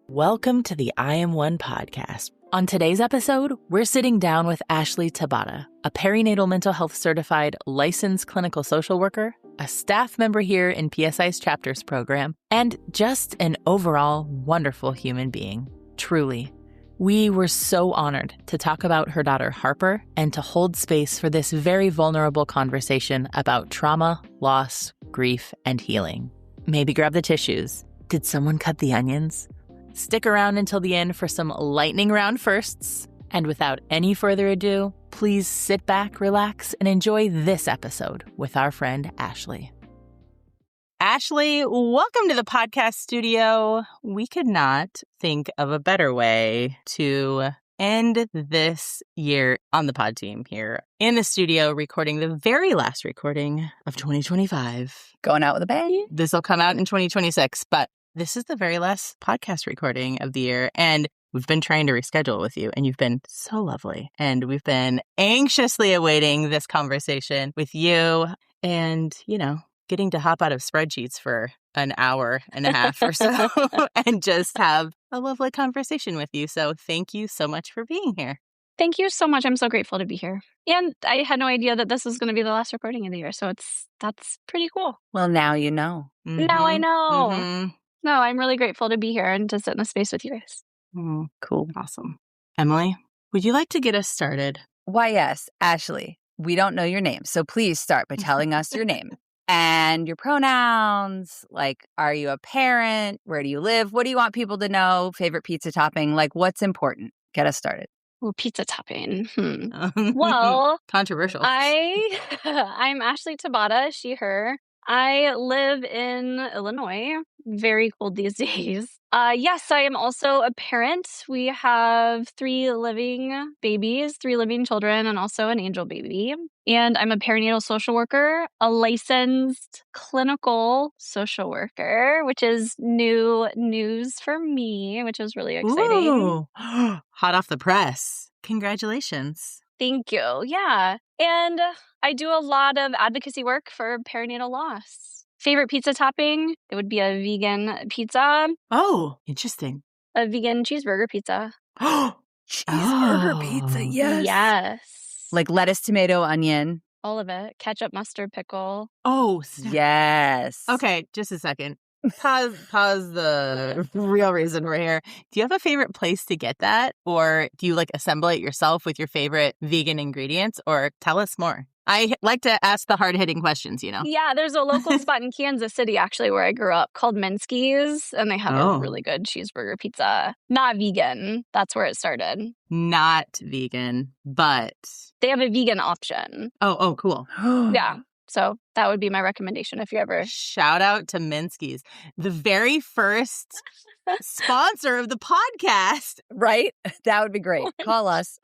Welcome to the I Am One podcast. On today's episode, we're sitting down with Ashley TABATA, a perinatal mental health certified licensed clinical social worker, a staff member here in PSI's Chapters program, and just an overall wonderful human being. Truly. We were so honored to talk about her daughter Harper and to hold space for this very vulnerable conversation about trauma, loss, grief, and healing. Maybe grab the tissues. Did someone cut the onions? Stick around until the end for some lightning round firsts. And without any further ado, please sit back, relax, and enjoy this episode with our friend Ashley. Ashley, welcome to the podcast studio. We could not think of a better way to end this year on the pod team here in the studio, recording the very last recording of 2025. Going out with a bang. This will come out in 2026, but this is the very last podcast recording of the year, and we've been trying to reschedule with you, and you've been so lovely. And we've been anxiously awaiting this conversation with you and, getting to hop out of spreadsheets for an hour and a half or so and just have a lovely conversation with you. So thank you so much for being here. Thank you so much. I'm so grateful to be here. And I had no idea that this was going to be the last recording of the year. So that's pretty cool. Well, now you know. Mm-hmm. Now I know. Mm-hmm. No, I'm really grateful to be here and to sit in a space with you guys. Cool. Awesome. Emily, would you like to get us started? Why, yes, Ashley. We don't know your name, so please start by telling us your name and your pronouns. Like, are you a parent? Where do you live? What do you want people to know? Favorite pizza topping? Like, what's important? Get us started. Oh, pizza topping. Well, controversial. I'm Ashley TABATA, she, her. I live in Illinois. Very cold these days. Yes, I am also a parent. We have 3 living babies, 3 living children, and also an angel baby. And I'm a perinatal social worker, a licensed clinical social worker, which is new news for me, which is really exciting. Ooh. Hot off the press. Congratulations. Thank you. Yeah. And I do a lot of advocacy work for perinatal loss. Favorite pizza topping? It would be a vegan pizza. Oh, interesting. A vegan cheeseburger pizza. Cheeseburger pizza, yes. Yes. Like lettuce, tomato, onion. All of it. Ketchup, mustard, pickle. Oh, yes. Okay, just a second. Pause the real reason we're here. Do you have a favorite place to get that? Or do you assemble it yourself with your favorite vegan ingredients? Or tell us more. I like to ask the hard-hitting questions, Yeah, there's a local spot in Kansas City, actually, where I grew up called Minsky's, and they have a really good cheeseburger pizza. Not vegan. That's where it started. Not vegan, but they have a vegan option. Oh, cool. Yeah. So that would be my recommendation if you ever... Shout out to Minsky's, the very first sponsor of the podcast. Right? That would be great. Call us.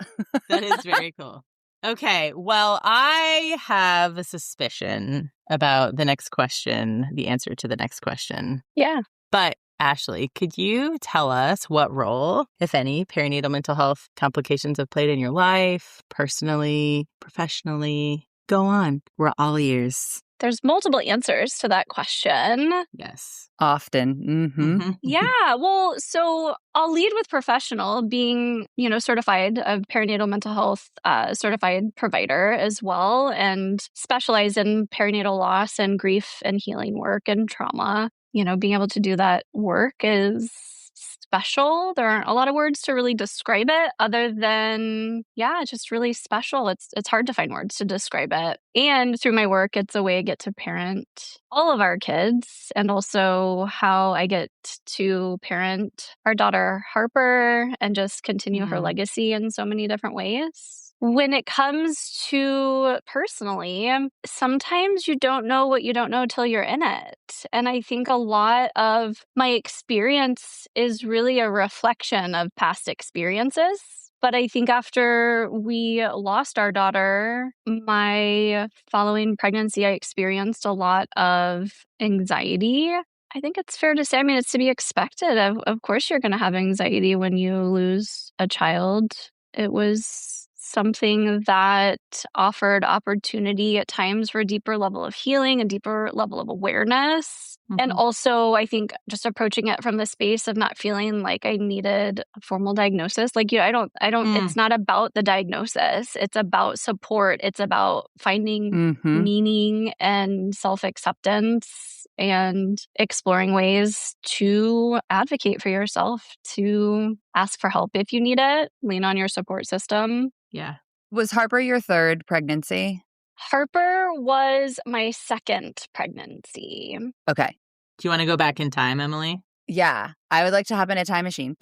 That is very cool. Okay, well, I have a suspicion about the next question, the answer to the next question. Yeah. But Ashley, could you tell us what role, if any, perinatal mental health complications have played in your life, personally, professionally? Go on. We're all ears. There's multiple answers to that question. Yes. Often. Mm-hmm. Yeah. Well, so I'll lead with professional, being, certified, a perinatal mental health certified provider as well, and specialize in perinatal loss and grief and healing work and trauma. Being able to do that work is special. There aren't a lot of words to really describe it other than, just really special. It's hard to find words to describe it. And through my work, it's a way I get to parent all of our kids, and also how I get to parent our daughter Harper and just continue her legacy in so many different ways. When it comes to personally, sometimes you don't know what you don't know till you're in it. And I think a lot of my experience is really a reflection of past experiences. But I think after we lost our daughter, my following pregnancy, I experienced a lot of anxiety. I think it's fair to say, it's to be expected. Of course, you're going to have anxiety when you lose a child. It was something that offered opportunity at times for a deeper level of healing, a deeper level of awareness. And also, I think just approaching it from the space of not feeling like I needed a formal diagnosis. Like, I don't, it's not about the diagnosis. It's about support. It's about finding meaning and self-acceptance and exploring ways to advocate for yourself, to ask for help if you need it, lean on your support system. Yeah. Was Harper your third pregnancy? Harper was my second pregnancy. Okay. Do you want to go back in time, Emily? Yeah. I would like to hop in a time machine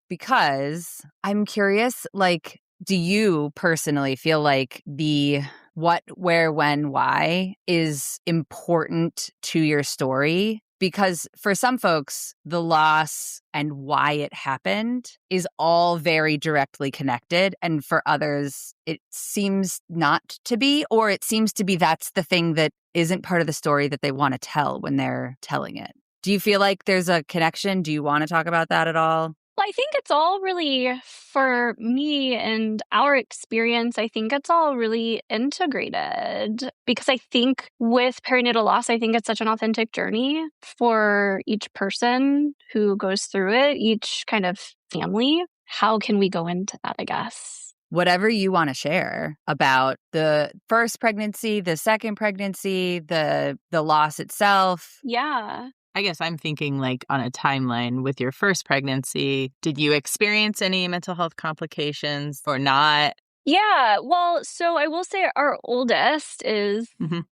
because I'm curious, like, do you personally feel like the what, where, when, why is important to your story? Because for some folks, the loss and why it happened is all very directly connected. And for others, it seems not to be, or it seems to be that's the thing that isn't part of the story that they want to tell when they're telling it. Do you feel like there's a connection? Do you want to talk about that at all? Well, I think it's all really, for me and our experience, I think it's all really integrated because I think with perinatal loss, I think it's such an authentic journey for each person who goes through it, each kind of family. How can we go into that, I guess? Whatever you want to share about the first pregnancy, the second pregnancy, the loss itself. Yeah. I guess I'm thinking like on a timeline with your first pregnancy. Did you experience any mental health complications or not? Yeah. Well, so I will say our oldest is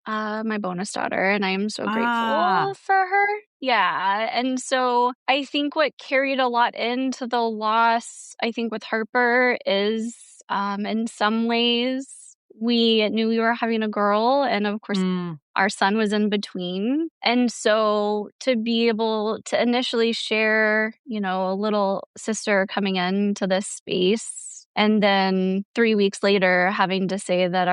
my bonus daughter, and I am so grateful for her. Yeah. And so I think what carried a lot into the loss, I think with Harper is in some ways, we knew we were having a girl, and of course, our son was in between. And so to be able to initially share, a little sister coming into this space, and then 3 weeks later having to say that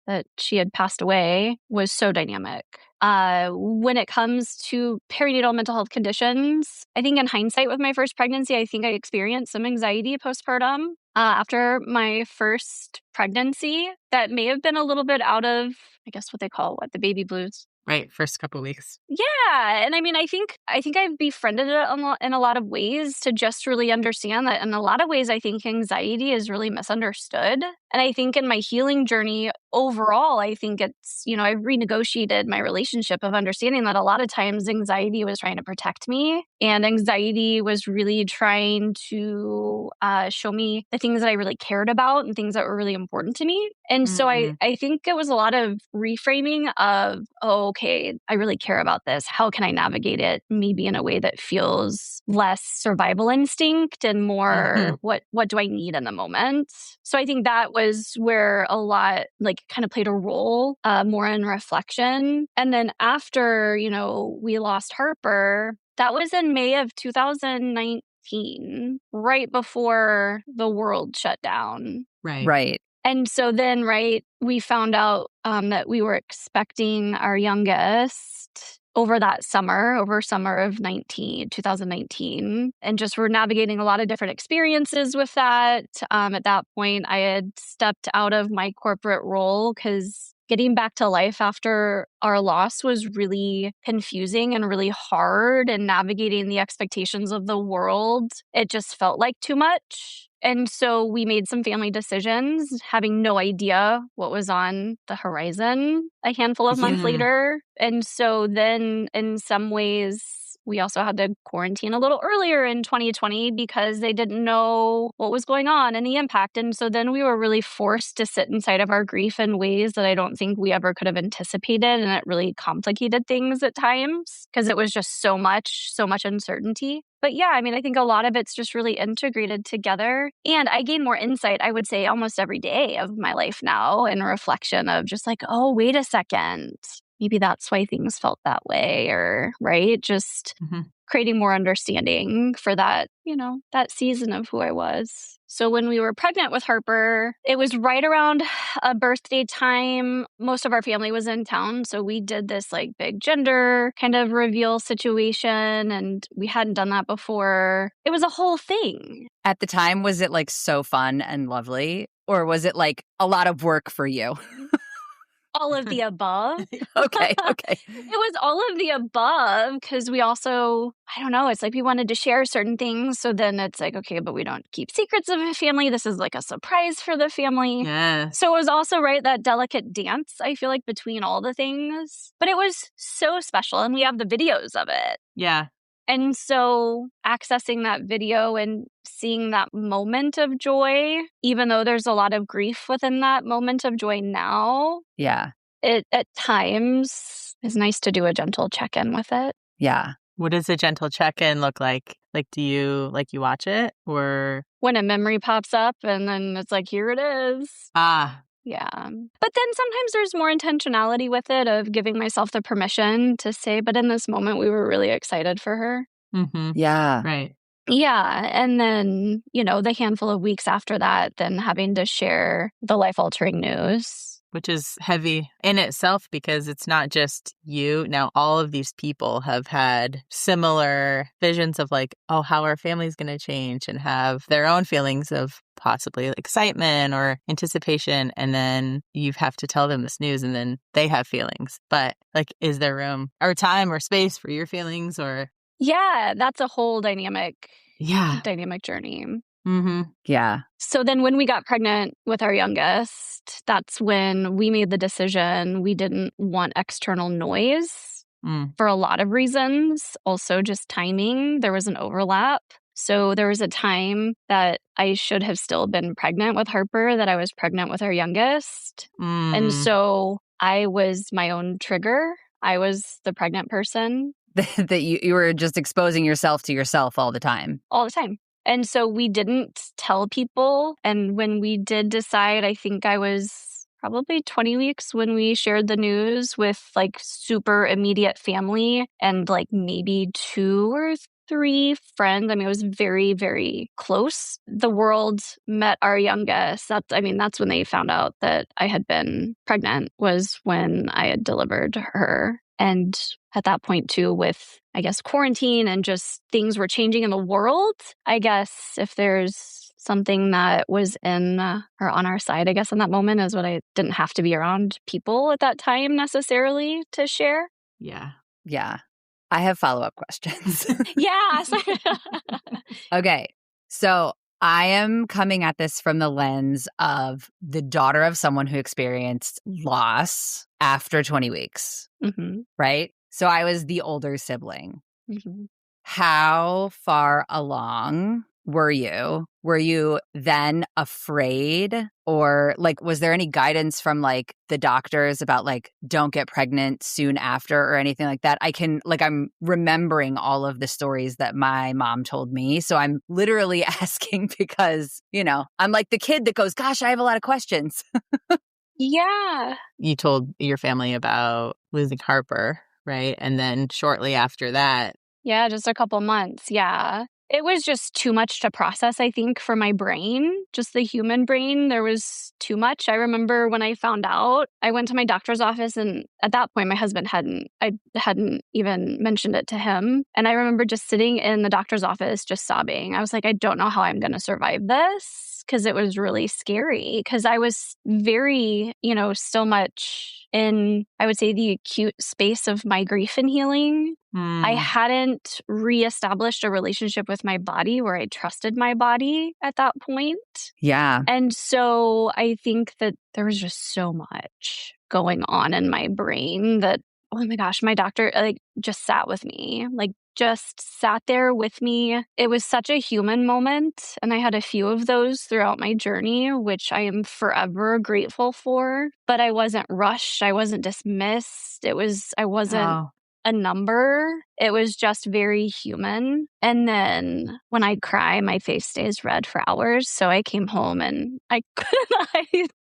that she had passed away was so dynamic. When it comes to perinatal mental health conditions, I think in hindsight with my first pregnancy, I think I experienced some anxiety postpartum. After my first pregnancy, that may have been a little bit out of, I guess, what they call the baby blues. Right, first couple of weeks. Yeah, and I mean, I think I've befriended it in a lot of ways to just really understand that. In a lot of ways, I think anxiety is really misunderstood. And I think in my healing journey overall, I think it's, I've renegotiated my relationship of understanding that a lot of times anxiety was trying to protect me, and anxiety was really trying to show me the things that I really cared about and things that were really important to me. And so I think it was a lot of reframing of, okay, I really care about this. How can I navigate it maybe in a way that feels less survival instinct and more what do I need in the moment? So I think that was where a lot kind of played a role more in reflection. And then after, we lost Harper, that was in May of 2019, right before the world shut down. Right. And so then, we found out that we were expecting our youngest over summer of 2019, and just were navigating a lot of different experiences with that. At that point, I had stepped out of my corporate role because getting back to life after our loss was really confusing and really hard, and navigating the expectations of the world, it just felt like too much. And so we made some family decisions, having no idea what was on the horizon a handful of months later. And so then in some ways, we also had to quarantine a little earlier in 2020 because they didn't know what was going on and the impact. And so then we were really forced to sit inside of our grief in ways that I don't think we ever could have anticipated. And it really complicated things at times because it was just so much uncertainty. But yeah, I mean, I think a lot of it's just really integrated together. And I gain more insight, I would say, almost every day of my life now in reflection of just oh, wait a second. Maybe that's why things felt that way, or just creating more understanding for that, that season of who I was. So when we were pregnant with Harper, it was right around a birthday time. Most of our family was in town. So we did this big gender kind of reveal situation, and we hadn't done that before. It was a whole thing. At the time, was it so fun and lovely? Or was it like a lot of work for you? All of the above. Okay. It was all of the above because we also, I don't know, it's like we wanted to share certain things. So then it's like, okay, but we don't keep secrets of a family. This is like a surprise for the family. Yes. So it was also, right, that delicate dance, I feel like, between all the things. But it was so special. And we have the videos of it. Yeah. And so accessing that video and seeing that moment of joy, even though there's a lot of grief within that moment of joy now, Yeah. it at times is nice to do a gentle check-in with it. Yeah. What does a gentle check-in look like? Like, do you watch it or? When a memory pops up and then it's like, here it is. Yeah. But then sometimes there's more intentionality with it of giving myself the permission to say, but in this moment, we were really excited for her. Mm-hmm. Yeah. Right. Yeah. And then, the handful of weeks after that, then having to share the life-altering news. Which is heavy in itself because it's not just you. Now, all of these people have had similar visions of like, oh, how our family's going to change and have their own feelings of possibly excitement or anticipation. And then you have to tell them this news and then they have feelings. But like, is there room or time or space for your feelings or? Yeah, that's a whole dynamic journey. Mm-hmm. Yeah. So then when we got pregnant with our youngest, that's when we made the decision we didn't want external noise for a lot of reasons. Also just timing. There was an overlap. So there was a time that I should have still been pregnant with Harper, that I was pregnant with our youngest. And so I was my own trigger. I was the pregnant person. That you were just exposing yourself to yourself all the time. All the time. And so we didn't tell people. And when we did decide, I think I was probably 20 weeks when we shared the news with like super immediate family and like maybe 2 or 3 friends. I mean, it was very, very close. The world met our youngest. That's when they found out that I had been pregnant, was when I had delivered her. And at that point, too, with, I guess, quarantine and just things were changing in the world, I guess if there's something that was in or on our side, I guess, in that moment is what I didn't have to be around people at that time necessarily to share. Yeah. Yeah. I have follow-up questions. Yeah. Okay. So I am coming at this from the lens of the daughter of someone who experienced loss after 20 weeks, right? So I was the older sibling. Mm-hmm. How far along were you? Were you then afraid? Or like, was there any guidance from like the doctors about like, don't get pregnant soon after or anything like that? I'm remembering all of the stories that my mom told me. So I'm literally asking because, I'm like the kid that goes, gosh, I have a lot of questions. Yeah. You told your family about losing Harper, right? And then shortly after that. Yeah, just a couple months. Yeah. It was just too much to process, I think, for my brain, just the human brain. There was too much. I remember when I found out, I went to my doctor's office, and at that point, my husband I hadn't even mentioned it to him. And I remember just sitting in the doctor's office, just sobbing. I was like, I don't know how I'm going to survive this, because it was really scary, because I was very, still much in, I would say, the acute space of my grief and healing. I hadn't reestablished a relationship with my body where I trusted my body at that point. Yeah. And so I think that there was just so much going on in my brain that, oh my gosh, my doctor just sat with me, just sat there with me. It was such a human moment. And I had a few of those throughout my journey, which I am forever grateful for. But I wasn't rushed. I wasn't dismissed. I wasn't a number. It was just very human. And then when I cry, my face stays red for hours. So I came home and I couldn't hide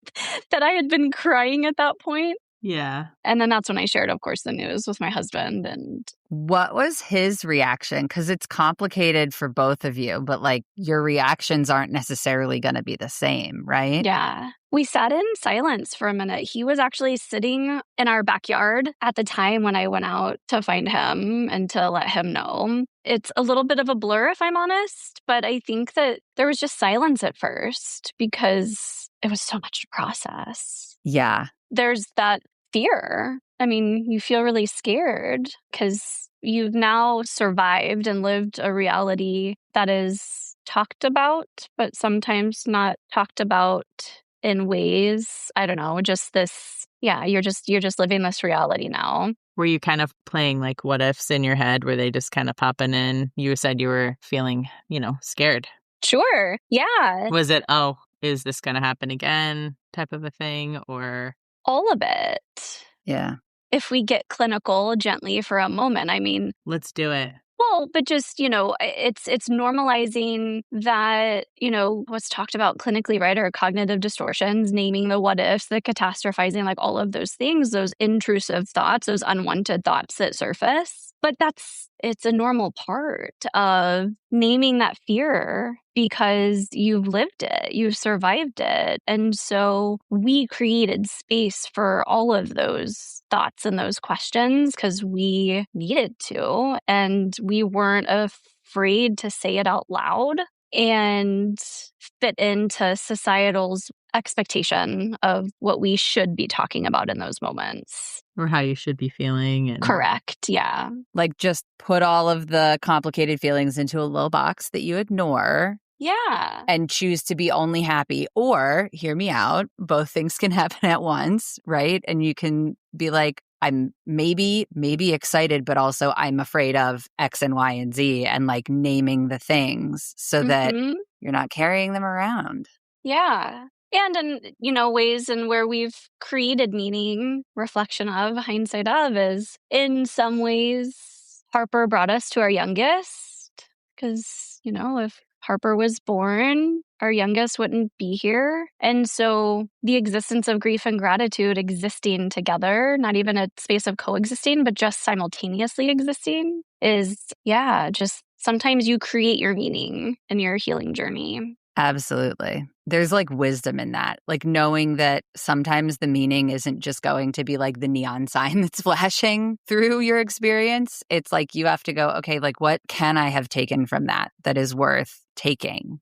that I had been crying at that point. Yeah. And then that's when I shared, of course, the news with my husband. And what was his reaction? Because it's complicated for both of you, but your reactions aren't necessarily going to be the same, right? Yeah. We sat in silence for a minute. He was actually sitting in our backyard at the time when I went out to find him and to let him know. It's a little bit of a blur, if I'm honest, but I think that there was just silence at first because it was so much to process. Yeah. There's that fear. I mean, you feel really scared because you've now survived and lived a reality that is talked about, but sometimes not talked about in ways, I don't know, just this, you're just living this reality now. Were you kind of playing like what ifs in your head? Were they just kind of popping in? You said you were feeling, scared. Sure. Yeah. Was it, is this going to happen again type of a thing, or? All of it. Yeah. If we get clinical gently for a moment, I mean, let's do it. Well, but just, it's normalizing that, what's talked about clinically, right, are cognitive distortions, naming the what ifs, the catastrophizing, like all of those things, those intrusive thoughts, those unwanted thoughts that surface. But it's a normal part of naming that fear because you've lived it, you've survived it. And so we created space for all of those thoughts and those questions because we needed to, and we weren't afraid to say it out loud and fit into societal's expectation of what we should be talking about in those moments. Or how you should be feeling. And... Correct. Yeah. Like just put all of the complicated feelings into a little box that you ignore. Yeah. And choose to be only happy. Or, hear me out, both things can happen at once, right? And you can be like, I'm maybe excited, but also I'm afraid of X and Y and Z, and like naming the things so that you're not carrying them around. Yeah. And in, ways in where we've created meaning, reflection of, hindsight of, is in some ways Harper brought us to our youngest because, if Harper was born, our youngest wouldn't be here. And so the existence of grief and gratitude existing together, not even a space of coexisting, but just simultaneously existing is, just sometimes you create your meaning in your healing journey. Absolutely. There's like wisdom in that, like knowing that sometimes the meaning isn't just going to be like the neon sign that's flashing through your experience. It's like you have to go, okay, like what can I have taken from that is worth taking,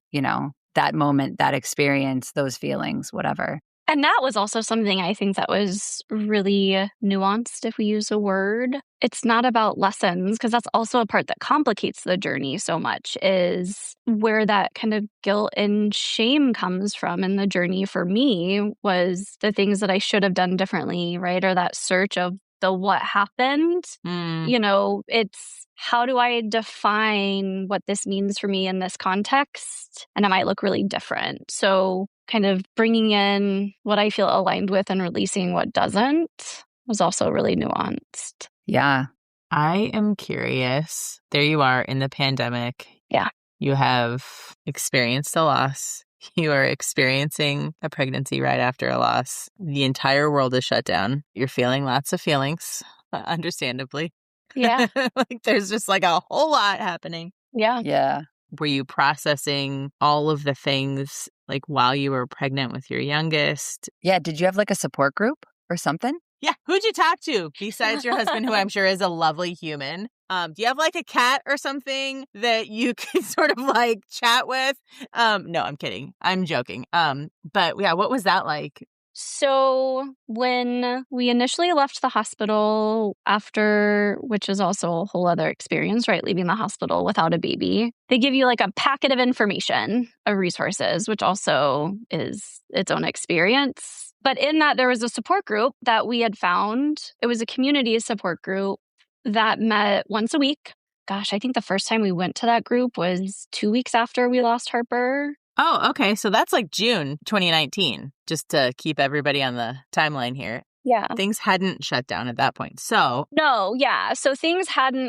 that moment, that experience, those feelings, whatever. And that was also something I think that was really nuanced, if we use a word. It's not about lessons, because that's also a part that complicates the journey so much, is where that kind of guilt and shame comes from in the journey for me was the things that I should have done differently, right? Or that search of the what happened. It's how do I define what this means for me in this context? And it might look really different. So kind of bringing in what I feel aligned with and releasing what doesn't was also really nuanced. Yeah. I am curious. There you are in the pandemic. Yeah. You have experienced a loss. You are experiencing a pregnancy right after a loss. The entire world is shut down. You're feeling lots of feelings, understandably. Yeah. Like there's just like a whole lot happening. Yeah. Yeah. Were you processing all of the things like while you were pregnant with your youngest? Yeah. Did you have like a support group or something? Yeah. Who'd you talk to besides your husband, who I'm sure is a lovely human? Do you have like a cat or something that you could sort of like chat with? No, I'm kidding. I'm joking. But yeah, what was that like? So when we initially left the hospital after, which is also a whole other experience, right? Leaving the hospital without a baby, they give you like a packet of information, of resources, which also is its own experience. But in that, there was a support group that we had found. It was a community support group that met once a week. Gosh, I think the first time we went to that group was 2 weeks after we lost Harper. Oh, okay. So that's like June 2019, just to keep everybody on the timeline here. Yeah. Things hadn't shut down at that point. So no, yeah. So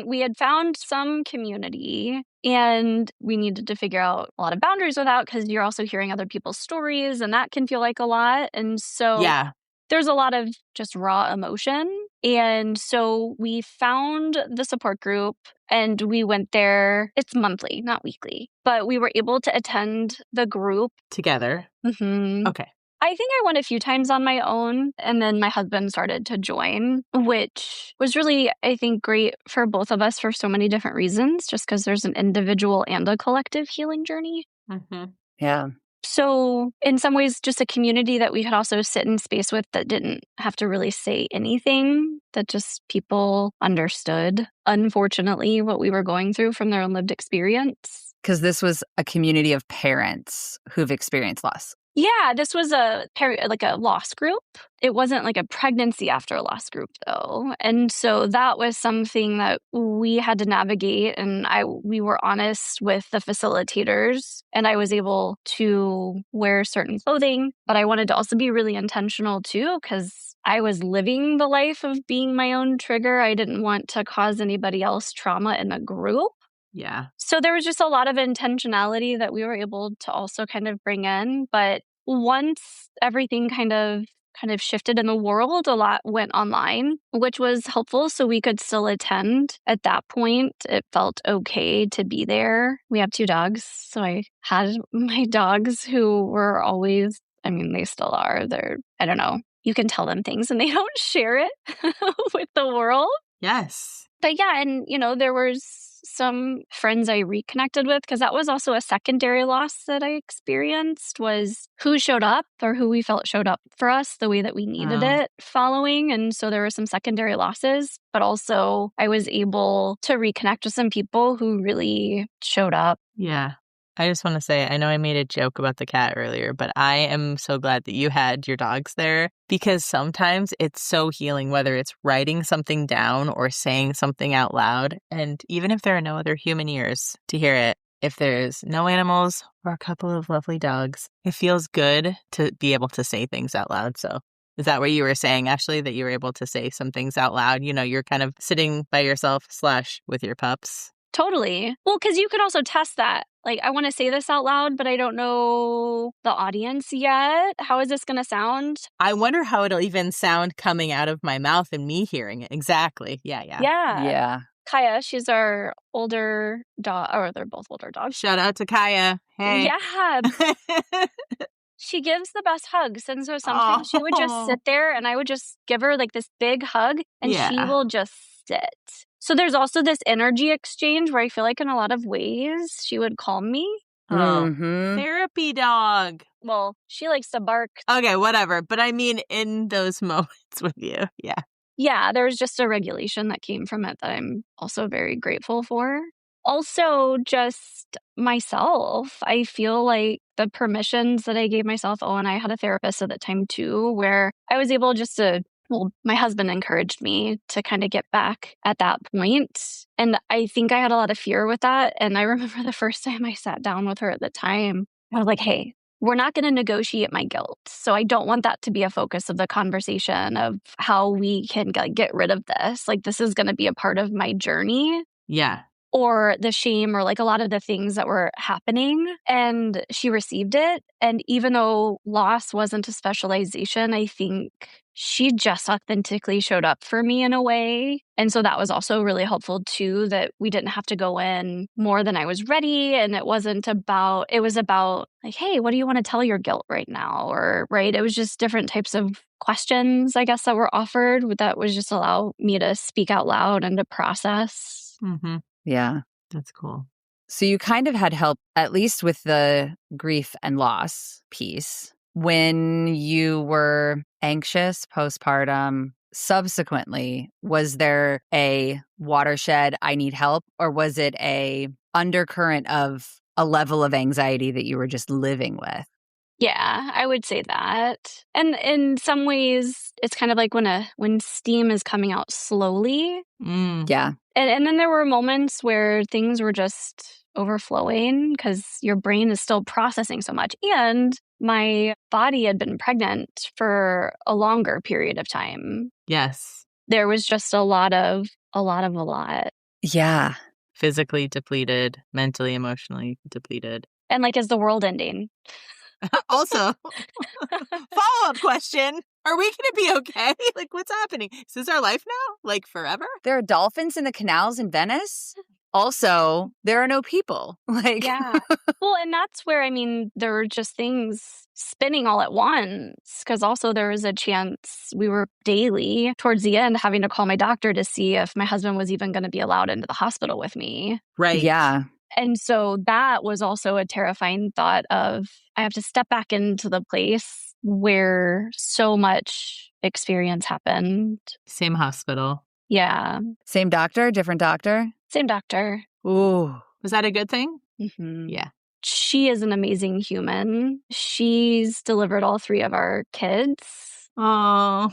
we had found some community and we needed to figure out a lot of boundaries with that because you're also hearing other people's stories and that can feel like a lot. And so there's a lot of just raw emotion. And so we found the support group and we went there. It's monthly, not weekly, but we were able to attend the group together. Mm-hmm. Okay. I think I went a few times on my own, and then my husband started to join, which was really, I think, great for both of us for so many different reasons, just because there's an individual and a collective healing journey. Mm-hmm. Yeah. So in some ways, just a community that we could also sit in space with that didn't have to really say anything, that just people understood, unfortunately, what we were going through from their own lived experience. Because this was a community of parents who've experienced loss. Yeah, this was a loss group. It wasn't like a pregnancy after a loss group, though. And so that was something that we had to navigate. And we were honest with the facilitators, and I was able to wear certain clothing. But I wanted to also be really intentional, too, because I was living the life of being my own trigger. I didn't want to cause anybody else trauma in the group. Yeah. So there was just a lot of intentionality that we were able to also kind of bring in. But once everything kind of shifted in the world, a lot went online, which was helpful. So we could still attend. At that point, it felt okay to be there. We have 2 dogs. So I had my dogs who were always, they still are. I don't know. You can tell them things and they don't share it with the world. Yes. But yeah, and there was some friends I reconnected with, because that was also a secondary loss that I experienced, was who showed up or who we felt showed up for us the way that we needed it following. And so there were some secondary losses, but also I was able to reconnect with some people who really showed up. Yeah. I just want to say, I know I made a joke about the cat earlier, but I am so glad that you had your dogs there, because sometimes it's so healing, whether it's writing something down or saying something out loud. And even if there are no other human ears to hear it, if there's no animals or a couple of lovely dogs, it feels good to be able to say things out loud. So is that what you were saying, Ashley, that you were able to say some things out loud? You're kind of sitting by yourself / with your pups. Totally. Well, because you could also test that. Like, I want to say this out loud, but I don't know the audience yet. How is this going to sound? I wonder how it'll even sound coming out of my mouth and me hearing it. Exactly. Yeah. Yeah. Kaya, she's our older dog, or they're both older dogs. Shout out to Kaya. Hey. Yeah. She gives the best hugs. And so sometimes she would just sit there and I would just give her like this big hug and she will just sit. So there's also this energy exchange where I feel like in a lot of ways she would calm me. Therapy dog. Well, she likes to bark. Okay, whatever. But I mean, in those moments with you. Yeah. Yeah, there's just a regulation that came from it that I'm also very grateful for. Also, just myself. I feel like the permissions that I gave myself, and I had a therapist at the time too, where I was able just to, my husband encouraged me to kind of get back at that point. And I think I had a lot of fear with that. And I remember the first time I sat down with her at the time, I was like, hey, we're not going to negotiate my guilt. So I don't want that to be a focus of the conversation of how we can get rid of this. Like, this is going to be a part of my journey. Yeah. Or the shame, or like a lot of the things that were happening. And she received it. And even though loss wasn't a specialization, I think she just authentically showed up for me in a way. And so that was also really helpful too, that we didn't have to go in more than I was ready. And it was about like, hey, what do you want to tell your guilt right now? Or, right, it was just different types of questions, I guess, that were offered that was just allow me to speak out loud and to process. Mm-hmm. Yeah. That's cool. So you kind of had help, at least with the grief and loss piece, when you were anxious postpartum. Subsequently, was there a watershed, I need help, or was it a undercurrent of a level of anxiety that you were just living with? Yeah, I would say that. And in some ways, it's kind of like when steam is coming out slowly. Yeah. And then there were moments where things were just overflowing because your brain is still processing so much. And my body had been pregnant for a longer period of time. Yes. There was just a lot. Yeah. Physically depleted, mentally, emotionally depleted. And like, is the world ending? Also, follow-up question. Are we going to be okay? Like, what's happening? Is this our life now? Like, forever? There are dolphins in the canals in Venice. Also, there are no people. Like, yeah. Well, and that's where, there were just things spinning all at once. Because also there was a chance we were daily, towards the end, having to call my doctor to see if my husband was even going to be allowed into the hospital with me. Right. Yeah. And so that was also a terrifying thought of I have to step back into the place where so much experience happened. Same hospital. Yeah. Same doctor, different doctor? Same doctor. Ooh. Was that a good thing? Mm-hmm. Yeah. She is an amazing human. She's delivered all 3 of our kids. Oh.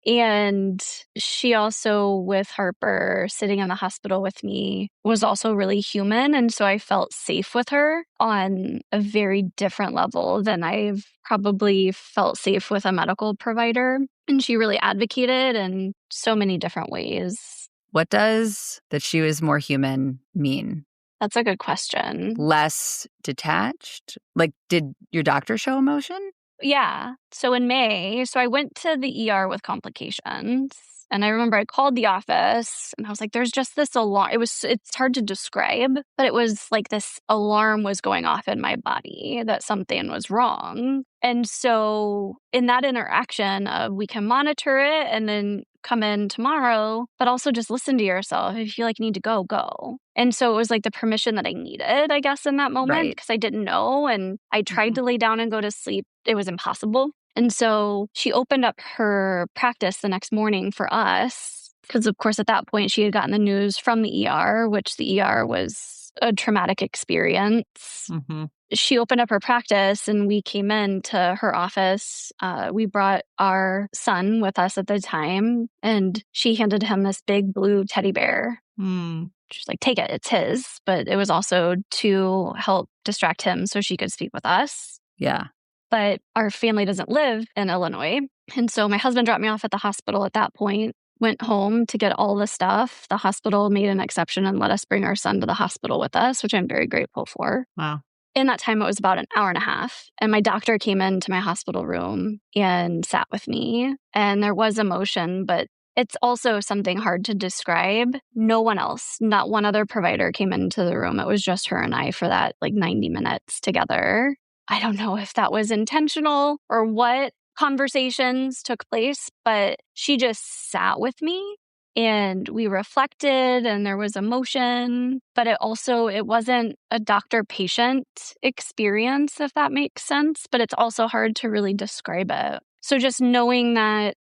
And she also, with Harper sitting in the hospital with me, was also really human. And so I felt safe with her on a very different level than I've probably felt safe with a medical provider. And she really advocated in so many different ways. What does that she was more human mean? That's a good question. Less detached? Like, did your doctor show emotion? Yeah. So in May, I went to the ER with complications. And I remember I called the office and I was like, there's just this alarm. It's hard to describe, but it was like this alarm was going off in my body that something was wrong. And so in that interaction of we can monitor it and then come in tomorrow, but also just listen to yourself. If you feel like you need to go, go. And so it was like the permission that I needed, I guess, in that moment, because I didn't know. And I tried to lay down and go to sleep. It was impossible. And so she opened up her practice the next morning for us, because of course, at that point, she had gotten the news from the ER, which the ER was a traumatic experience. Mm-hmm. She opened up her practice and we came into her office. We brought our son with us at the time, and she handed him this big blue teddy bear. She's like, take it, it's his. But it was also to help distract him so she could speak with us. Yeah. But our family doesn't live in Illinois. And so my husband dropped me off at the hospital at that point, went home to get all the stuff. The hospital made an exception and let us bring our son to the hospital with us, which I'm very grateful for. Wow. In that time, it was about an hour and a half. And my doctor came into my hospital room and sat with me. And there was emotion, but it's also something hard to describe. No one else, not one other provider came into the room. It was just her and I for that 90 minutes together. I don't know if that was intentional or what conversations took place, but she just sat with me and we reflected and there was emotion, but it wasn't a doctor-patient experience, if that makes sense, but it's also hard to really describe it. So just knowing that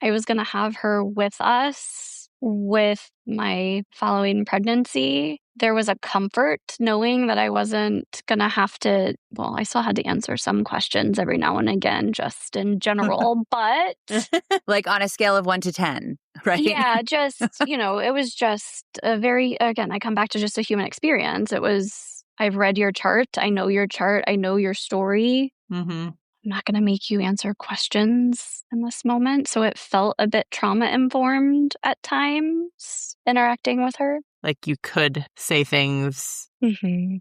I was going to have her with us with my following pregnancy, there was a comfort knowing that I wasn't going to have to, I still had to answer some questions every now and again, just in general, but like on a scale of 1 to 10, right? Yeah, just, it was just again, I come back to just a human experience. It was, I've read your chart. I know your chart. I know your story. Mm-hmm. I'm not going to make you answer questions in this moment. So it felt a bit trauma-informed at times interacting with her. Like you could say things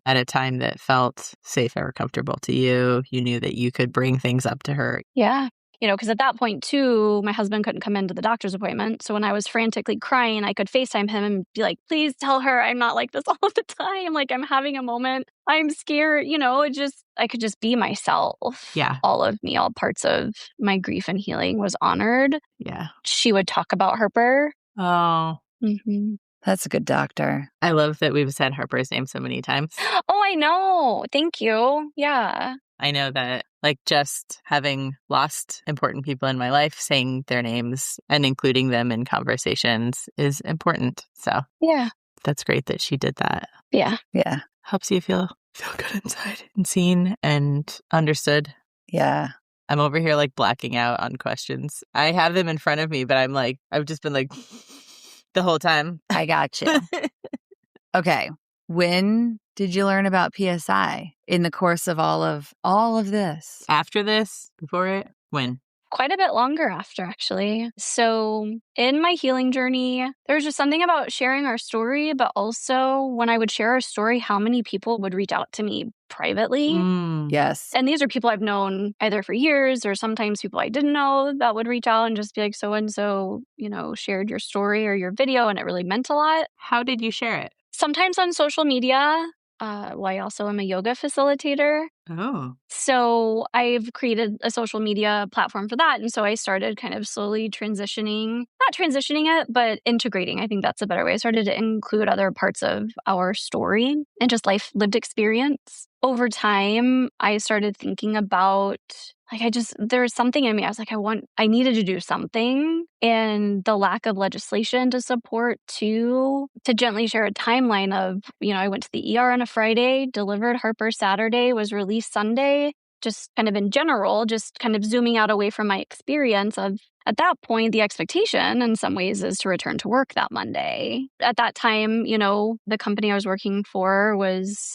at a time that felt safe or comfortable to you. You knew that you could bring things up to her. Yeah. Because at that point, too, my husband couldn't come into the doctor's appointment. So when I was frantically crying, I could FaceTime him and be like, please tell her I'm not like this all the time. Like, I'm having a moment. I'm scared. I could just be myself. Yeah. All of me, all parts of my grief and healing was honored. Yeah. She would talk about Harper. Oh. Mm-hmm. That's a good doctor. I love that we've said Harper's name so many times. Oh, I know. Thank you. Yeah. I know that just having lost important people in my life, saying their names and including them in conversations is important. So yeah, that's great that she did that. Yeah. Yeah. Helps you feel good inside and seen and understood. Yeah. I'm over here blacking out on questions. I have them in front of me, but I've just been the whole time. I got you. Okay. When did you learn about PSI in the course of all of this? After this? Before it? When? Quite a bit longer after, actually. So in my healing journey, there was just something about sharing our story, but also when I would share our story, how many people would reach out to me privately. Yes. And these are people I've known either for years or sometimes people I didn't know that would reach out and just be like, so-and-so, shared your story or your video, and it really meant a lot. How did you share it? Sometimes on social media. I also am a yoga facilitator. Oh. So I've created a social media platform for that. And so I started kind of slowly transitioning, not transitioning it, but integrating. I think that's a better way. I started to include other parts of our story and just life lived experience. Over time, I started thinking about there was something in me. I was like, I needed to do something. And the lack of legislation to support to gently share a timeline of, I went to the ER on a Friday, delivered Harper Saturday, was released Sunday, just kind of in general, just kind of zooming out away from my experience of, at that point, the expectation in some ways is to return to work that Monday. At that time, the company I was working for was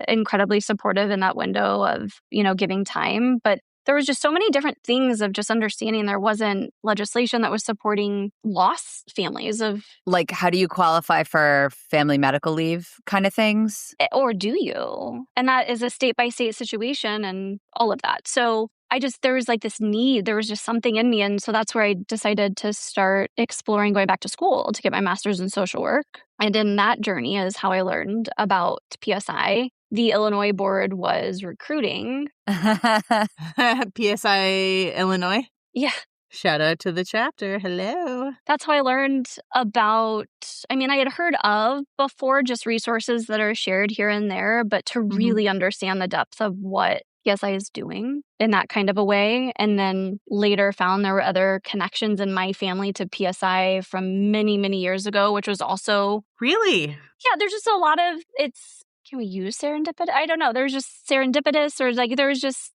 incredibly supportive in that window of, giving time. But there was just so many different things of just understanding there wasn't legislation that was supporting lost families of. Like, how do you qualify for family medical leave kind of things? Or do you? And that is a state-by-state situation and all of that. So there was like this need, there was just something in me. And so that's where I decided to start exploring going back to school to get my master's in social work. And in that journey is how I learned about PSI. The Illinois board was recruiting. PSI Illinois? Yeah. Shout out to the chapter. Hello. That's how I learned about, I had heard of before just resources that are shared here and there, but to really understand the depth of what PSI is doing in that kind of a way. And then later found there were other connections in my family to PSI from many, many years ago, which was also. Really? Yeah, there's just a lot of, can we use serendipity? I don't know. There's just serendipitous or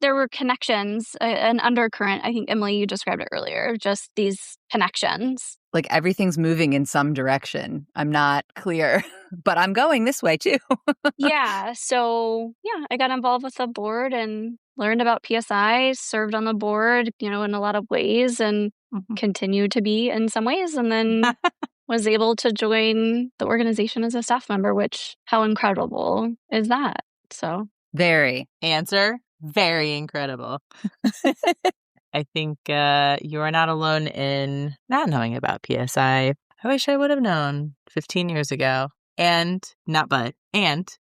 there were connections, an undercurrent. I think, Emily, you described it earlier, just these connections. Like everything's moving in some direction. I'm not clear, but I'm going this way too. Yeah. So, I got involved with the board and learned about PSI, served on the board, in a lot of ways and continued to be in some ways. And then was able to join the organization as a staff member, which how incredible is that? So very. Answer, very incredible. I think you are not alone in not knowing about PSI. I wish I would have known 15 years ago. And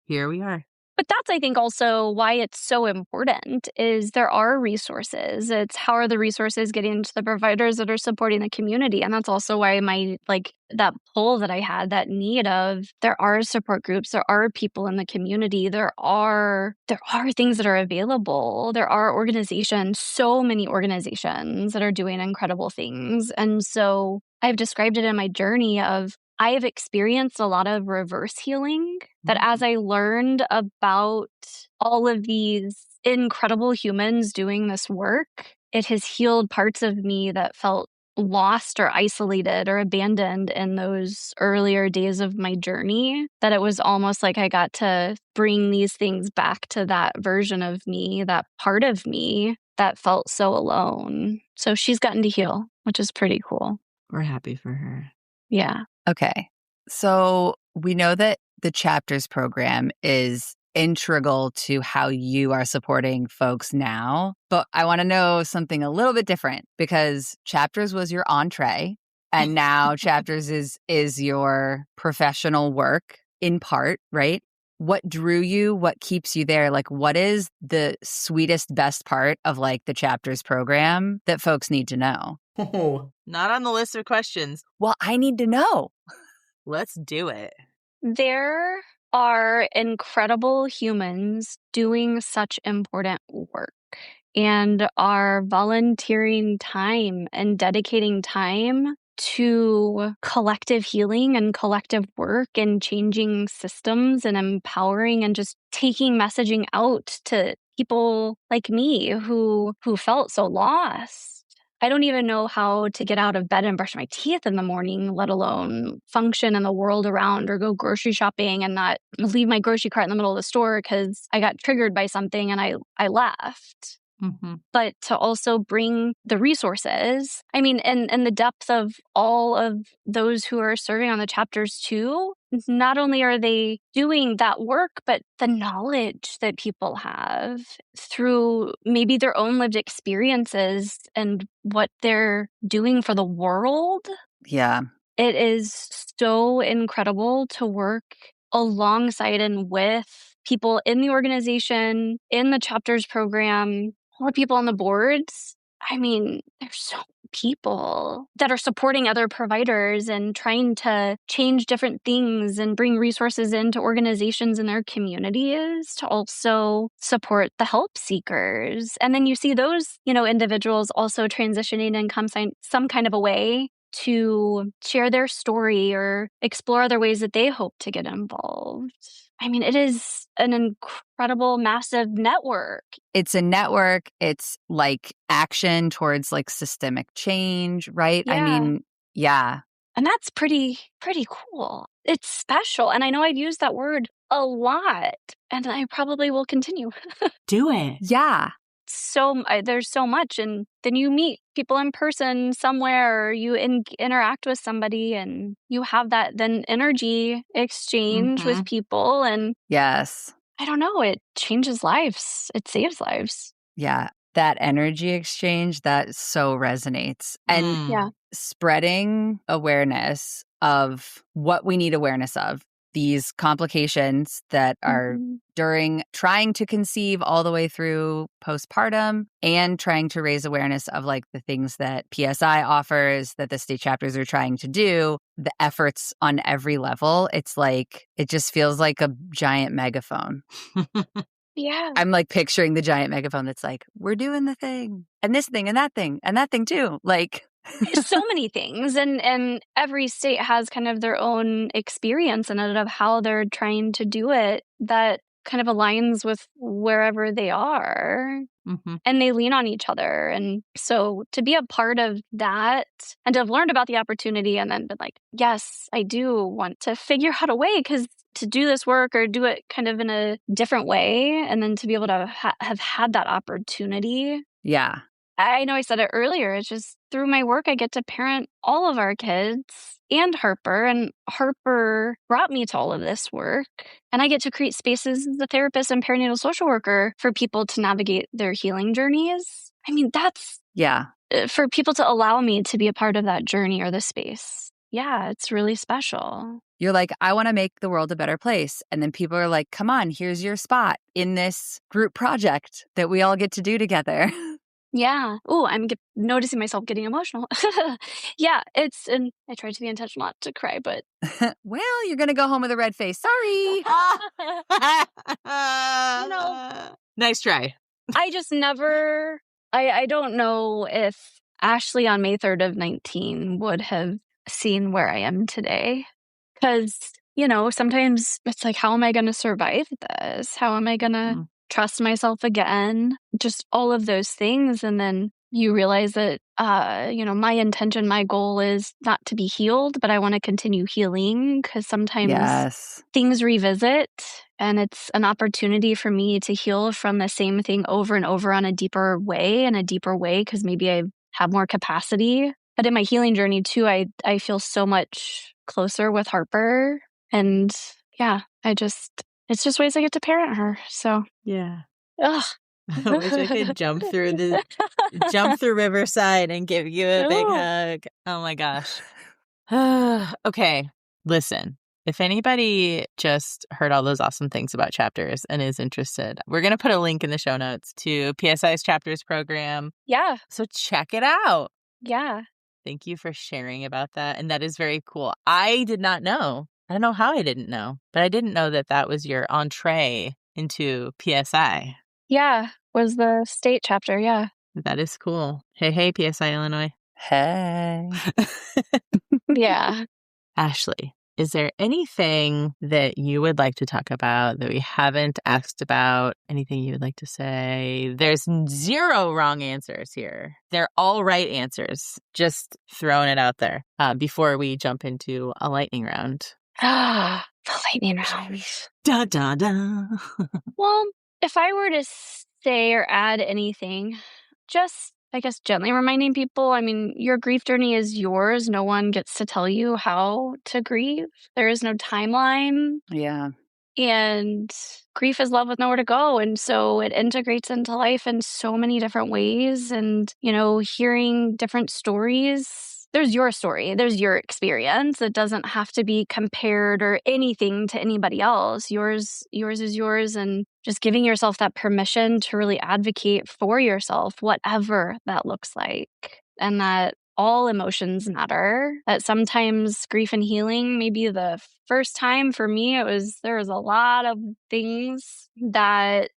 here we are. But that's, I think, also why it's so important is there are resources. It's how are the resources getting to the providers that are supporting the community? And that's also why that pull that I had, that need of there are support groups, there are people in the community, there are things that are available. There are organizations, so many organizations that are doing incredible things. And so I've described it in my journey of I have experienced a lot of reverse healing that as I learned about all of these incredible humans doing this work, it has healed parts of me that felt lost or isolated or abandoned in those earlier days of my journey, that it was almost like I got to bring these things back to that version of me, that part of me that felt so alone. So she's gotten to heal, which is pretty cool. We're happy for her. Yeah. Okay. So we know that the Chapters program is integral to how you are supporting folks now, but I want to know something a little bit different because Chapters was your entree and now Chapters is your professional work in part, right? What drew you? What keeps you there? Like, what is the sweetest, best part of the Chapters program that folks need to know? Oh, not on the list of questions. Well, I need to know. Let's do it. There are incredible humans doing such important work and are volunteering time and dedicating time to collective healing and collective work and changing systems and empowering and just taking messaging out to people like me who felt so lost. I don't even know how to get out of bed and brush my teeth in the morning, let alone function in the world around or go grocery shopping and not leave my grocery cart in the middle of the store because I got triggered by something and I left. But to also bring the resources, and the depth of all of those who are serving on the chapters too, not only are they doing that work, but the knowledge that people have through maybe their own lived experiences and what they're doing for the world. Yeah. It is so incredible to work alongside and with people in the organization, in the chapters program, all the people on the boards. I mean, there's so many people that are supporting other providers and trying to change different things and bring resources into organizations in their communities to also support the help seekers. And then you see those, individuals also transitioning in some kind of a way to share their story or explore other ways that they hope to get involved. I mean, it is an incredible, massive network. It's a network. It's like action towards like systemic change, right? Yeah. I mean, yeah. And that's pretty cool. It's special. And I know I've used that word a lot, and I probably will continue. Do it. Yeah. There's so much. And then you meet people in person somewhere, or you interact with somebody, and you have that then energy exchange with people. And yes, I don't know, it changes lives. It saves lives. Yeah. That energy exchange, that so resonates. And spreading awareness of what we need awareness of, these complications that are during trying to conceive all the way through postpartum, and trying to raise awareness of like the things that PSI offers, that the state chapters are trying to do, the efforts on every level. It's like, it just feels like a giant megaphone. Yeah. I'm like picturing the giant megaphone that's like, we're doing the thing and this thing and that thing too. Like so many things. And every state has kind of their own experience in it of how they're trying to do it that kind of aligns with wherever they are. And they lean on each other. And so to be a part of that and to have learned about the opportunity and then been like, yes, I do want to figure out a way to do this work or do it kind of in a different way. And then to be able to have had that opportunity. Yeah. I know I said it earlier. It's just through my work, I get to parent all of our kids and Harper. And Harper brought me to all of this work. And I get to create spaces as a therapist and perinatal social worker for people to navigate their healing journeys. I mean, that's for people to allow me to be a part of that journey or the space. Yeah, it's really special. You're like, I want to make the world a better place. And then people are like, come on, here's your spot in this group project that we all get to do together. Yeah. Oh, I'm noticing myself getting emotional. Yeah, and I tried to be intentional not to cry, but. Well, you're going to go home with a red face. Sorry. Nice try. I just never, I don't know if Ashley on May 3rd of 19 would have seen where I am today. Because, sometimes it's like, how am I going to survive this? How am I going to trust myself again? Just all of those things. And then you realize that, my intention, my goal is not to be healed, but I want to continue healing because sometimes things revisit and it's an opportunity for me to heal from the same thing over and over on a deeper way because maybe I have more capacity. But in my healing journey too, I feel so much closer with Harper. And yeah, it's just ways I get to parent her. So yeah. Ugh. I wish I could jump through Riverside and give you a big hug. Oh my gosh. Okay, listen. If anybody just heard all those awesome things about chapters and is interested, we're going to put a link in the show notes to PSI's chapters program. Yeah. So check it out. Yeah. Thank you for sharing about that. And that is very cool. I did not know. I don't know how I didn't know, but I didn't know that was your entree into PSI. Yeah, was the state chapter. Yeah. That is cool. Hey, PSI Illinois. Hey. Yeah. Ashley, is there anything that you would like to talk about that we haven't asked about? Anything you would like to say? There's 0 wrong answers here. They're all right answers. Just throwing it out there before we jump into a lightning round. The lightning round. Da, da, da. Well, if I were to say or add anything, just, I guess, gently reminding people, I mean, your grief journey is yours. No one gets to tell you how to grieve. There is no timeline. Yeah. And grief is love with nowhere to go. And so it integrates into life in so many different ways. And, hearing different stories there's your story. There's your experience. It doesn't have to be compared or anything to anybody else. Yours is yours. And just giving yourself that permission to really advocate for yourself, whatever that looks like. And that all emotions matter. That sometimes grief and healing, maybe the first time for me, there was a lot of things that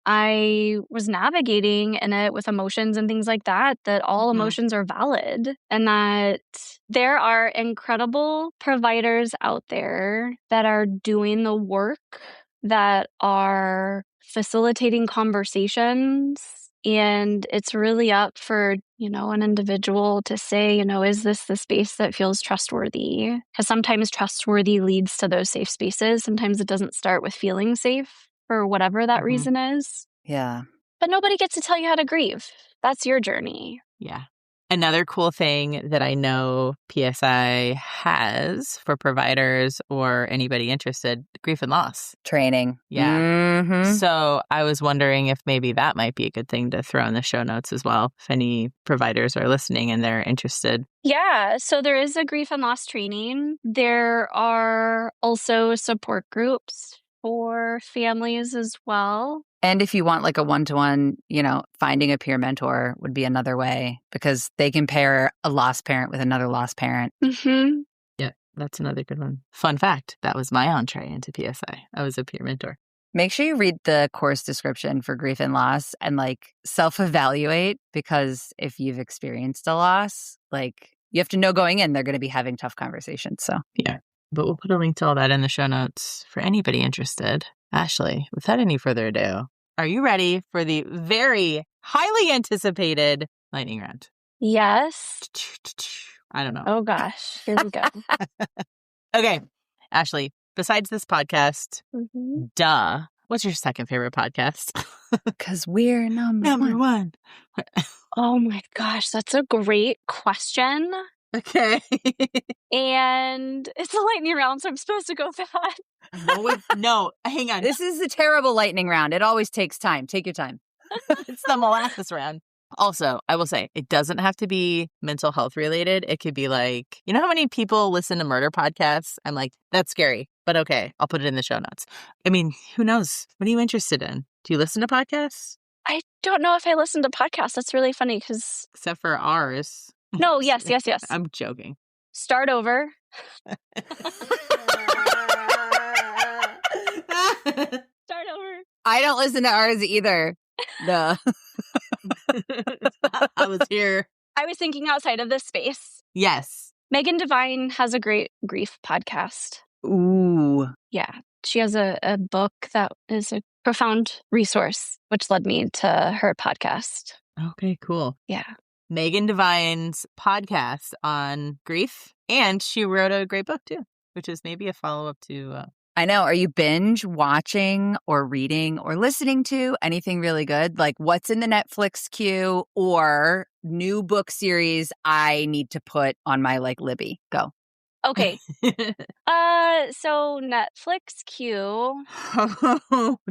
I was navigating in it with emotions and things like that all emotions are valid, and that there are incredible providers out there that are doing the work, that are facilitating conversations. And it's really up for, an individual to say, is this the space that feels trustworthy? Because sometimes trustworthy leads to those safe spaces. Sometimes it doesn't start with feeling safe for whatever that reason is. Yeah. But nobody gets to tell you how to grieve. That's your journey. Yeah. Another cool thing that I know PSI has for providers or anybody interested, grief and loss Training. Yeah. Mm-hmm. So I was wondering if maybe that might be a good thing to throw in the show notes as well, if any providers are listening and they're interested. Yeah. So there is a grief and loss training. There are also support groups for families as well. And if you want like a one-to-one, finding a peer mentor would be another way, because they can pair a lost parent with another lost parent. Mm-hmm. Yeah, that's another good one. Fun fact, that was my entree into PSI. I was a peer mentor. Make sure you read the course description for grief and loss and self-evaluate, because if you've experienced a loss, you have to know going in, they're going to be having tough conversations. So yeah, but we'll put a link to all that in the show notes for anybody interested. Ashley, without any further ado, are you ready for the very highly anticipated lightning round? Yes. I don't know. Oh, gosh. Here we go. Okay. Ashley, besides this podcast, duh, what's your second favorite podcast? Because we're number one. Oh, my gosh. That's a great question. Okay. And it's a lightning round, so I'm supposed to go fast. No, hang on. This is a terrible lightning round. It always takes time. Take your time. It's the molasses round. Also, I will say, it doesn't have to be mental health related. It could be how many people listen to murder podcasts? I'm like, that's scary, but okay, I'll put it in the show notes. I mean, who knows? What are you interested in? Do you listen to podcasts? I don't know if I listen to podcasts. That's really funny because... Except for ours. No, yes. I'm joking. Start over. Start over. I don't listen to ours either. Duh. I was here. I was thinking outside of this space. Yes. Megan Devine has a great grief podcast. Ooh. Yeah. She has a book that is a profound resource, which led me to her podcast. Okay, cool. Yeah. Megan Devine's podcast on grief. And she wrote a great book too, which is maybe a follow-up to... I know. Are you binge watching or reading or listening to anything really good? What's in the Netflix queue or new book series I need to put on my Libby? Go. Okay. So Netflix queue.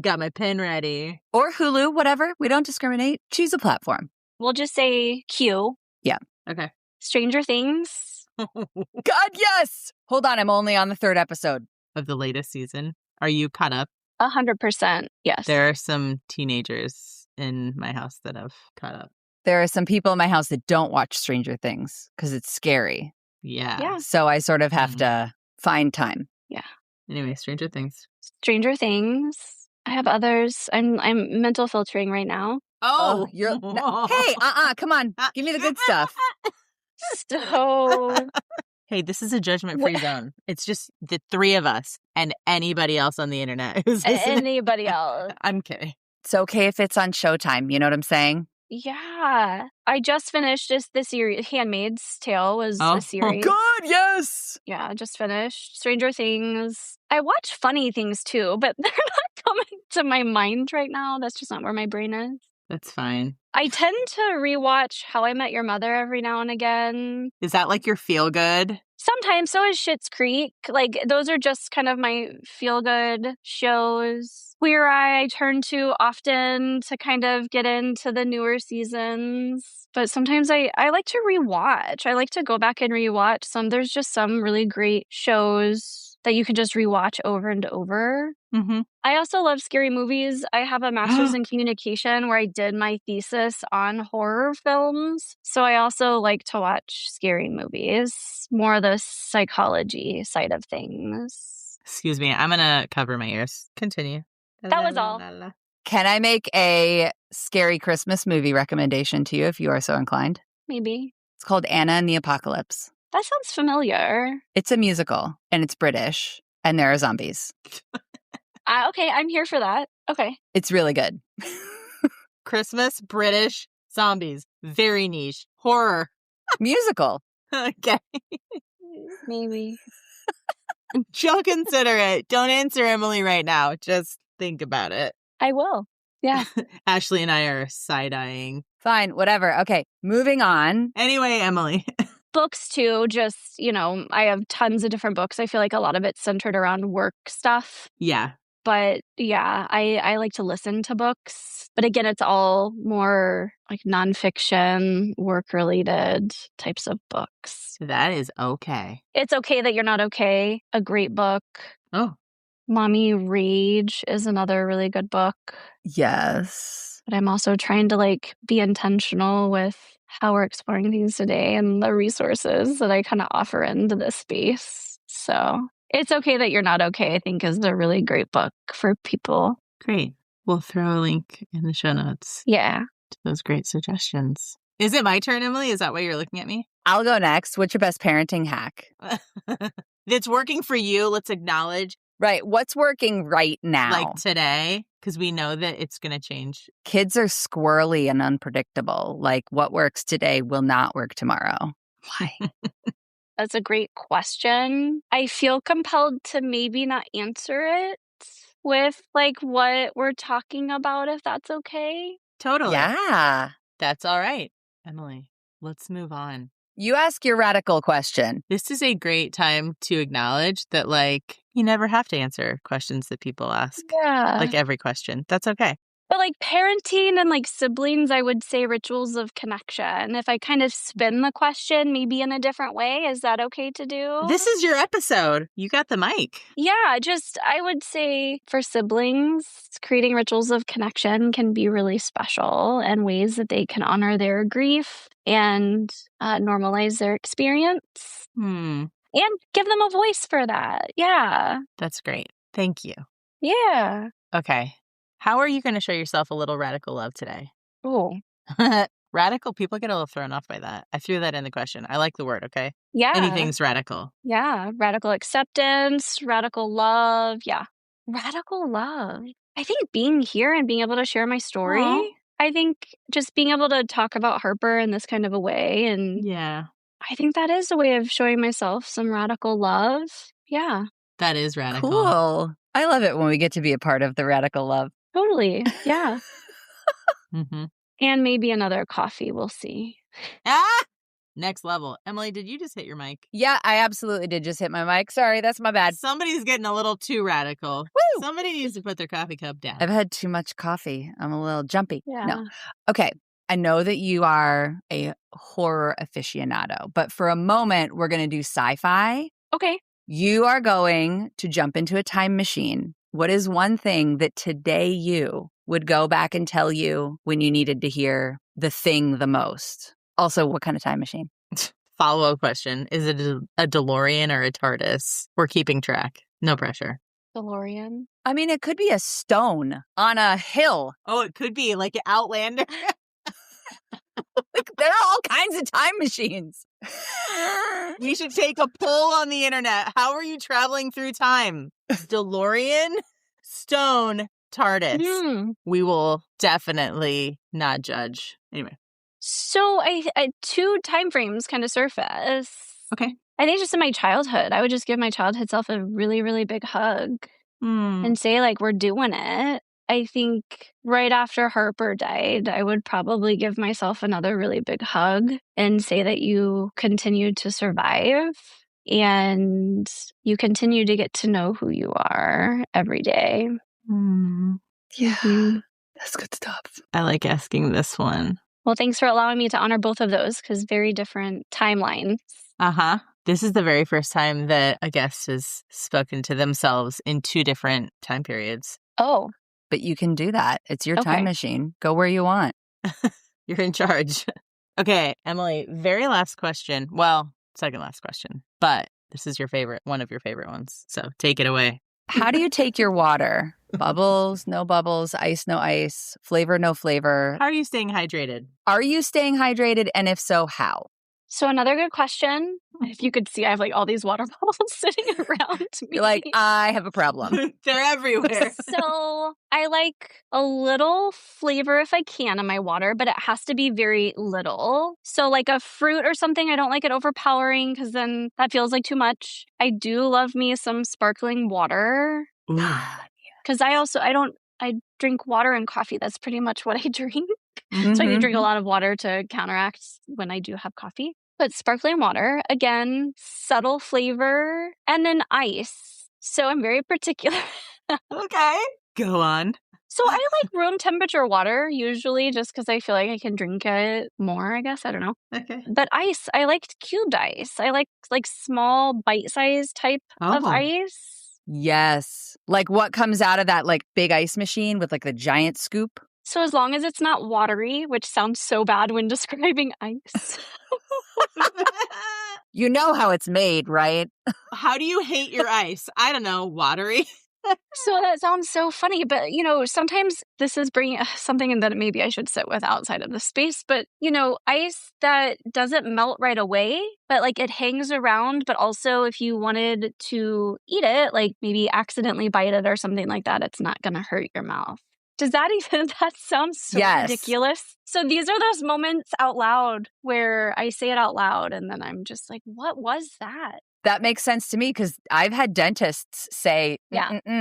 Got my pen ready. Or Hulu, whatever. We don't discriminate. Choose a platform. We'll just say queue. Yeah. Okay. Stranger Things. God, yes. Hold on. I'm only on the 3rd episode. Of the latest season. Are you caught up? 100%. Yes. There are some teenagers in my house that have caught up. There are some people in my house that don't watch Stranger Things because it's scary. Yeah. So I sort of have to find time. Yeah. Anyway, Stranger Things. Stranger Things. I have others. I'm mental filtering right now. Oh, you're... Hey, come on. Give me the good stuff. So... Hey, this is a judgment-free zone. It's just the 3 of us and anybody else on the internet who's listening. Anybody else. I'm kidding. It's okay if it's on Showtime. You know what I'm saying? Yeah. I just finished the series. Handmaid's Tale was a series. Oh, God, yes. Yeah, I just finished. Stranger Things. I watch funny things, too, but they're not coming to my mind right now. That's just not where my brain is. That's fine. I tend to rewatch How I Met Your Mother every now and again. Is that your feel good? Sometimes. So is Schitt's Creek. Like, those are just kind of my feel-good shows. Queer Eye I turn to often to kind of get into the newer seasons. But sometimes I like to rewatch. I like to go back and rewatch some. There's just some really great shows that you can just rewatch over and over. Mm-hmm. I also love scary movies. I have a master's in communication where I did my thesis on horror films. So I also like to watch scary movies, more the psychology side of things. Excuse me. I'm going to cover my ears. Continue. That was all. Can I make a scary Christmas movie recommendation to you if you are so inclined? Maybe. It's called Anna and the Apocalypse. That sounds familiar. It's a musical, and it's British, and there are zombies. Okay, I'm here for that. Okay. It's really good. Christmas, British, zombies. Very niche. Horror. Musical. Okay. Maybe. She'll consider it. Don't answer Emily right now. Just think about it. I will. Yeah. Ashley and I are side-eyeing. Fine, whatever. Okay, moving on. Anyway, Emily. Books too, just, I have tons of different books. I feel like a lot of it's centered around work stuff. Yeah. But yeah, I like to listen to books. But again, it's all more like nonfiction, work-related types of books. That is okay. It's Okay That You're Not Okay, a great book. Oh. Mommy Rage is another really good book. Yes. But I'm also trying to be intentional with how we're exploring things today and the resources that I kind of offer into this space. So It's Okay That You're Not Okay, I think, is a really great book for people. Great. We'll throw a link in the show notes. Yeah. To those great suggestions. Is it my turn, Emily? Is that why you're looking at me? I'll go next. What's your best parenting hack? It's working for you. Let's acknowledge. Right. What's working right now? Like today, because we know that it's going to change. Kids are squirrely and unpredictable. Like what works today will not work tomorrow. Why? That's a great question. I feel compelled to maybe not answer it with what we're talking about, if that's okay. Totally. Yeah. That's all right. Emily, let's move on. You ask your radical question. This is a great time to acknowledge that, you never have to answer questions that people ask. Yeah. Every question. That's okay. But parenting and siblings, I would say rituals of connection. If I kind of spin the question maybe in a different way, is that okay to do? This is your episode. You got the mic. Yeah, I would say for siblings, creating rituals of connection can be really special and ways that they can honor their grief and normalize their experience. And give them a voice for that. Yeah. That's great. Thank you. Yeah. Okay. How are you going to show yourself a little radical love today? Oh. Radical? People get a little thrown off by that. I threw that in the question. I like the word, okay? Yeah. Anything's radical. Yeah. Radical acceptance, radical love. Yeah. Radical love. I think being here and being able to share my story. Aww. I think just being able to talk about Harper in this kind of a way. And yeah, I think that is a way of showing myself some radical love. Yeah. That is radical. Cool. I love it when we get to be a part of the radical love. Totally. Yeah. And maybe another coffee. We'll see. Next level. Emily, did you just hit your mic? Yeah, I absolutely did just hit my mic. Sorry, that's my bad. Somebody's getting a little too radical. Woo! Somebody needs to put their coffee cup down. I've had too much coffee. I'm a little jumpy. Yeah. No. Okay. I know that you are a horror aficionado, but for a moment, we're going to do sci-fi. Okay. You are going to jump into a time machine. What is one thing that today you would go back and tell you when you needed to hear the thing the most? Also, what kind of time machine? Follow-up question. Is it a DeLorean or a TARDIS? We're keeping track. No pressure. DeLorean. I mean, it could be a stone on a hill. Oh, it could be like an Outlander. There are all kinds of time machines. We should take a poll on the internet. How are you traveling through time? DeLorean, stone, TARDIS. We will definitely not judge. Anyway. So I two time frames kind of surface. Okay. I think just in my childhood, I would just give my childhood self a really, really big hug and say, we're doing it. I think right after Harper died, I would probably give myself another really big hug and say that you continued to survive and you continue to get to know who you are every day. Yeah, Mhm. that's good stuff. I like asking this one. Well, thanks for allowing me to honor both of those because very different timelines. Uh-huh. This is the very first time that a guest has spoken to themselves in 2 different time periods. Oh, But you can do that. It's your Okay. time machine. Go where you want. You're in charge. Okay, Emily, very last question. Well, second last question, but this is one of your favorite ones. So take it away. How do you take your water? Bubbles, no bubbles, ice, no ice, flavor, no flavor. How are you staying hydrated? Are you staying hydrated? And if so, how? so another good question. If you could see, I have like all these water bottles sitting around me. You're like, I have a problem. They're everywhere. So I like a little flavor if I can in my water, but it has to be very little. So like a fruit or something, I don't like it overpowering because then that feels like too much. I do love me some sparkling water because I drink water and coffee. That's pretty much what I drink. So I do drink a lot of water to counteract when I do have coffee. But sparkling water, again, subtle flavor, and then ice. So I'm very particular. Okay. Go on. So I like room temperature water usually just because I feel like I can drink it more, I guess. I don't know. Okay. But ice, I like cubed ice. I like small bite-sized type of ice. Yes. Like what comes out of that like big ice machine with like the giant scoop? So as long as it's not watery, which sounds so bad when describing ice. You know how it's made, right? How do you hate your ice? I don't know, watery. So that sounds so funny, but sometimes this is bringing something that maybe I should sit with outside of the space. But ice that doesn't melt right away, but like it hangs around. But also, if you wanted to eat it, like maybe accidentally bite it or something like that, it's not going to hurt your mouth. Does that sounds so ridiculous? So these are those moments out loud where I say it out loud and then I'm just like, what was that? That makes sense to me because I've had dentists say,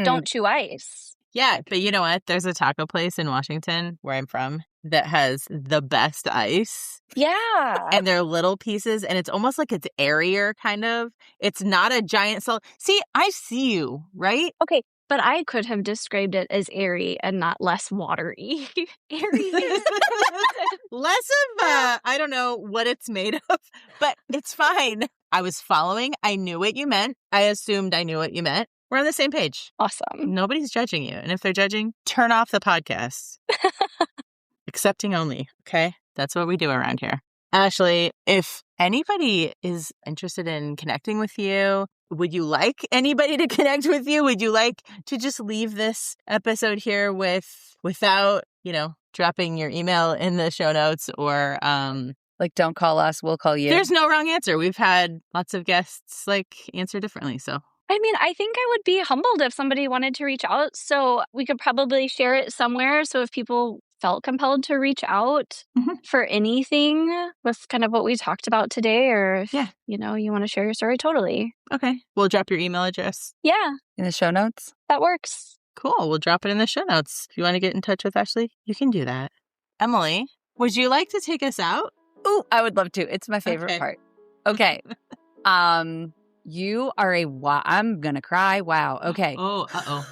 don't chew ice. Yeah, but you know what? There's a taco place in Washington where I'm from that has the best ice. Yeah. And they're little pieces and it's almost like it's airier kind of. It's not a giant solid. See, I see you, right? Okay. But I could have described it as airy and not less watery. Airy. Less of, I don't know what it's made of, but it's fine. I was following. I knew what you meant. I assumed I knew what you meant. We're on the same page. Awesome. Nobody's judging you. And if they're judging, turn off the podcast. Accepting only. Okay? That's what we do around here. Ashley, if anybody is interested in connecting with you, would you like anybody to connect with you? Would you like to just leave this episode here without, dropping your email in the show notes or like, don't call us, we'll call you. There's no wrong answer. We've had lots of guests answer differently. So I mean, I think I would be humbled if somebody wanted to reach out. So we could probably share it somewhere. So if people felt compelled to reach out for anything with kind of what we talked about today, or if, you want to share your story, totally. Okay. We'll drop your email address. Yeah. In the show notes? That works. Cool. We'll drop it in the show notes. If you want to get in touch with Ashley, you can do that. Emily, would you like to take us out? Ooh, I would love to. It's my favorite part. Okay. You are I'm going to cry. Wow. Okay. Oh, uh-oh.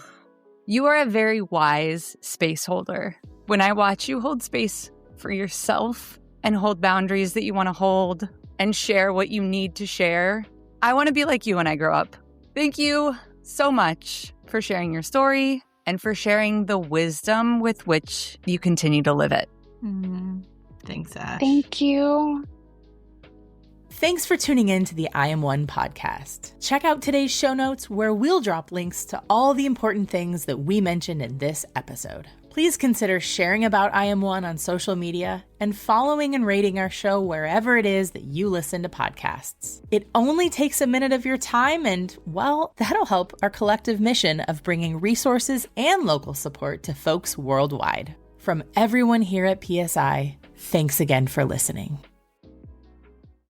You are a very wise space holder. When I watch you hold space for yourself and hold boundaries that you want to hold and share what you need to share, I want to be like you when I grow up. Thank you so much for sharing your story and for sharing the wisdom with which you continue to live it. Thanks, Ash. Thank you. Thanks for tuning in to the I Am One podcast. Check out today's show notes where we'll drop links to all the important things that we mentioned in this episode. Please consider sharing about I Am One on social media and following and rating our show wherever it is that you listen to podcasts. It only takes a minute of your time and, well, that'll help our collective mission of bringing resources and local support to folks worldwide. From everyone here at PSI, thanks again for listening.